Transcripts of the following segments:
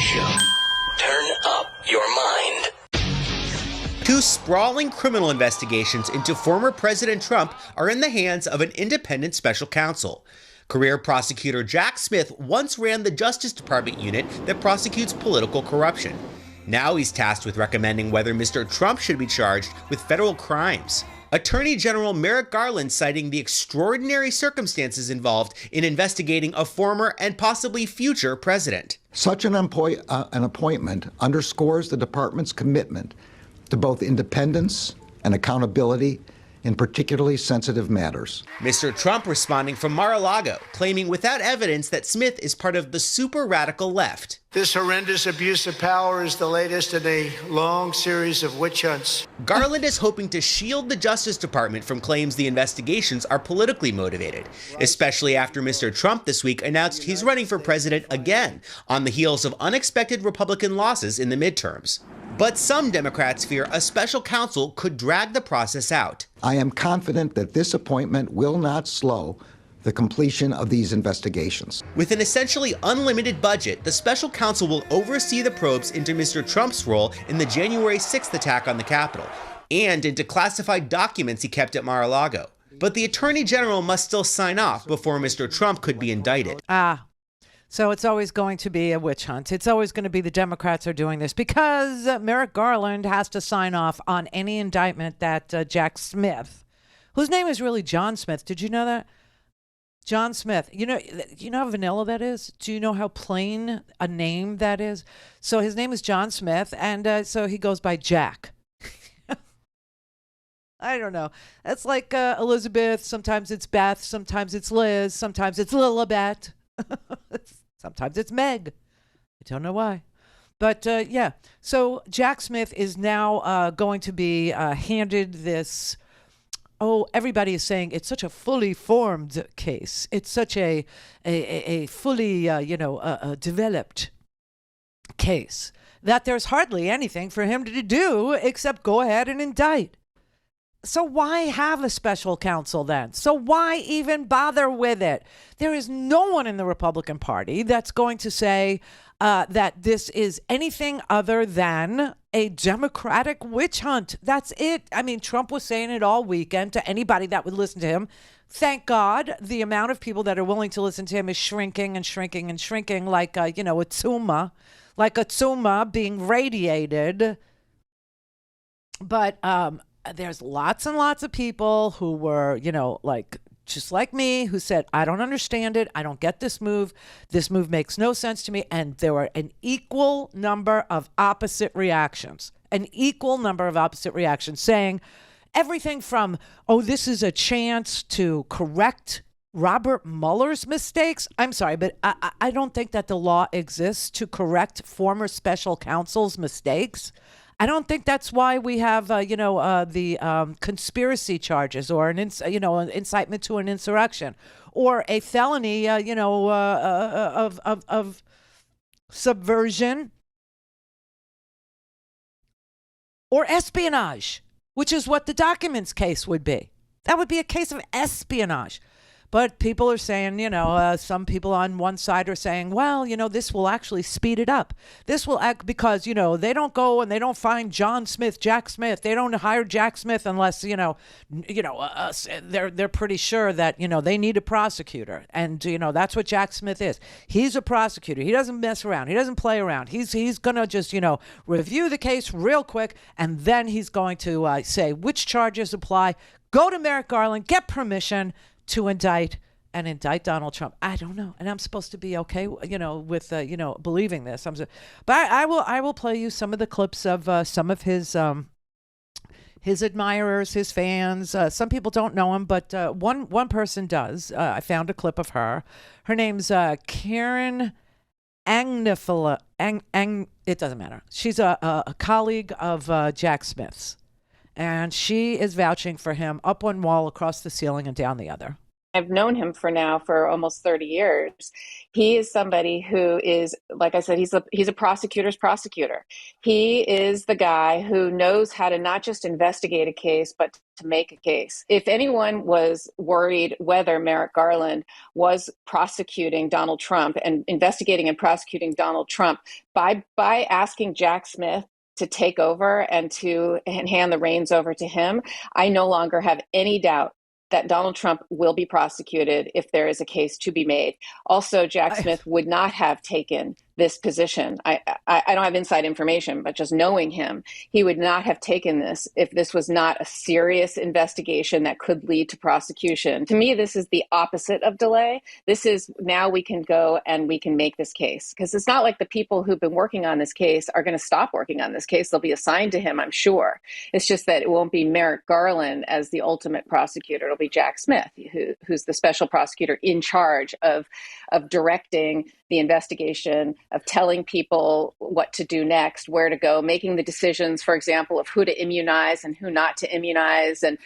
Show. Turn up your mind. Two sprawling criminal investigations into former President Trump are in the hands of an independent special counsel. Career prosecutor Jack Smith once ran the Justice Department unit that prosecutes political corruption. Now he's tasked with recommending whether Mr. Trump should be charged with federal crimes. Attorney General Merrick Garland citing the extraordinary circumstances involved in investigating a former and possibly future president. Such an appointment underscores the department's commitment to both independence and accountability in particularly sensitive matters. Mr. Trump responding from Mar-a-Lago, claiming without evidence that Smith is part of the super radical left. This horrendous abuse of power is the latest in a long series of witch hunts. Garland is hoping to shield the Justice Department from claims the investigations are politically motivated, especially after Mr. Trump this week announced he's running for president again on the heels of unexpected Republican losses in the midterms. But some Democrats fear a special counsel could drag the process out. I am confident that this appointment will not slow the completion of these investigations. With an essentially unlimited budget, the special counsel will oversee the probes into Mr. Trump's role in the January 6th attack on the Capitol and into classified documents he kept at Mar-a-Lago. But the Attorney General must still sign off before Mr. Trump could be indicted. So it's always going to be a witch hunt. It's always going to be the Democrats are doing this because Merrick Garland has to sign off on any indictment that Jack Smith, whose name is really John Smith. Did you know that? John Smith. You know how vanilla that is? Do you know how plain a name that is? So his name is John Smith, and so he goes by Jack. I don't know. That's like Elizabeth. Sometimes it's Beth. Sometimes it's Liz. Sometimes it's Lilibet. Sometimes it's Meg. I don't know why. But yeah, so Jack Smith is now going to be handed this. Oh, everybody is saying it's such a fully formed case. It's such a fully, developed case that there's hardly anything for him to do except go ahead and indict. So why have a special counsel then? So why even bother with it? There is no one in the Republican Party that's going to say that this is anything other than a Democratic witch hunt. That's it. I mean, Trump was saying it all weekend to anybody that would listen to him. Thank God the amount of people that are willing to listen to him is shrinking and shrinking and shrinking like, a tumor, like a tumor being radiated. But there's lots and lots of people who were, just like me, who said, I don't understand it. I don't get this move. This move makes no sense to me. And there were an equal number of opposite reactions, saying everything from, oh, this is a chance to correct Robert Mueller's mistakes. I'm sorry, but I don't think that the law exists to correct former special counsel's mistakes. I don't think that's why we have, the conspiracy charges or an incitement to an insurrection or a felony, of subversion or espionage, which is what the documents case would be. That would be a case of espionage. But people are saying, some people on one side are saying, well, this will actually speed it up. This will act because, they don't go and they don't find Jack Smith. They don't hire Jack Smith unless, they're pretty sure that, they need a prosecutor. And, that's what Jack Smith is. He's a prosecutor. He doesn't mess around. He doesn't play around. He's going to just, review the case real quick. And then he's going to say which charges apply. Go to Merrick Garland, get permission to indict Donald Trump. I don't know, and I'm supposed to be okay, with believing this. But I will play you some of the clips of some of his admirers, his fans. Some people don't know him, but one person does. I found a clip of her. Her name's Karen Agnifila. It doesn't matter. She's a colleague of Jack Smith's. And she is vouching for him up one wall, across the ceiling, and down the other. I've known him for almost 30 years. He is somebody who is, like I said, he's a prosecutor's prosecutor. He is the guy who knows how to not just investigate a case, but to make a case. If anyone was worried whether Merrick Garland was prosecuting Donald Trump and investigating and prosecuting Donald Trump by asking Jack Smith to take over and to hand the reins over to him, I no longer have any doubt that Donald Trump will be prosecuted if there is a case to be made. Also, Jack Smith would not have taken this position. I don't have inside information, but just knowing him, he would not have taken this if this was not a serious investigation that could lead to prosecution. To me, this is the opposite of delay. This is now we can go and we can make this case, because it's not like the people who've been working on this case are going to stop working on this case. They'll be assigned to him, I'm sure. It's just that it won't be Merrick Garland as the ultimate prosecutor. It'll be Jack Smith, who's the special prosecutor in charge of directing the investigation, of telling people what to do next, where to go, making the decisions, for example, of who to immunize and who not to immunize, and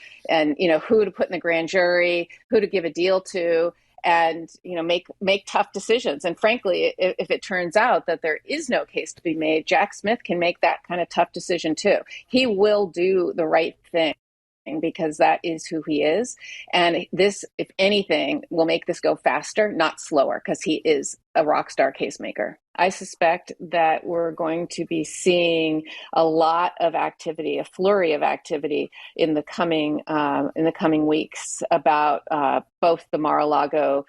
who to put in the grand jury, who to give a deal to, and make tough decisions. And frankly, if it turns out that there is no case to be made, Jack Smith can make that kind of tough decision too. He will do the right thing, because that is who he is. And this, if anything, will make this go faster, not slower, because he is a rock star case maker. I suspect that we're going to be seeing a lot of activity, a flurry of activity in the coming weeks about both the Mar-a-Lago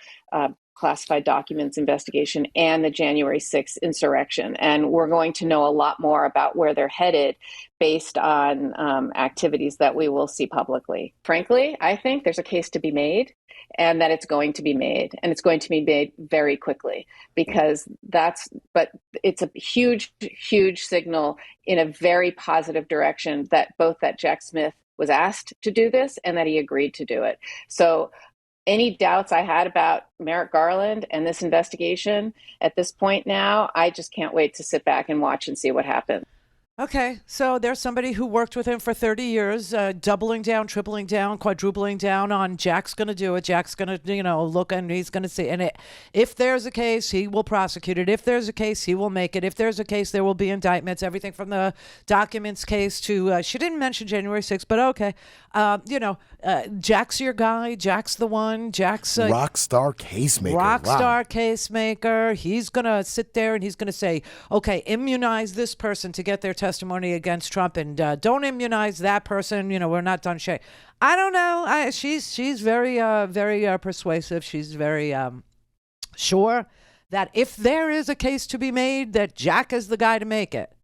classified documents investigation and the January 6th insurrection. And we're going to know a lot more about where they're headed based on activities that we will see publicly. Frankly, I think there's a case to be made, and that it's going to be made, and it's going to be made very quickly, because but it's a huge, huge signal in a very positive direction that Jack Smith was asked to do this and that he agreed to do it. So any doubts I had about Merrick Garland and this investigation at this point now, I just can't wait to sit back and watch and see what happens. Okay, so there's somebody who worked with him for 30 years, doubling down, tripling down, quadrupling down on Jack's going to do it. Jack's going to, look, and he's going to see. And if there's a case, he will prosecute it. If there's a case, he will make it. If there's a case, there will be indictments, everything from the documents case to, she didn't mention January 6th, but okay. Jack's your guy. Jack's the one. Jack's a rock star case maker. Rock star case maker. He's going to sit there and he's going to say, okay, immunize this person to get their testimony against Trump, and don't immunize that person. We're not done shit. I don't know. She's very, very persuasive. She's very sure that if there is a case to be made, that Jack is the guy to make it.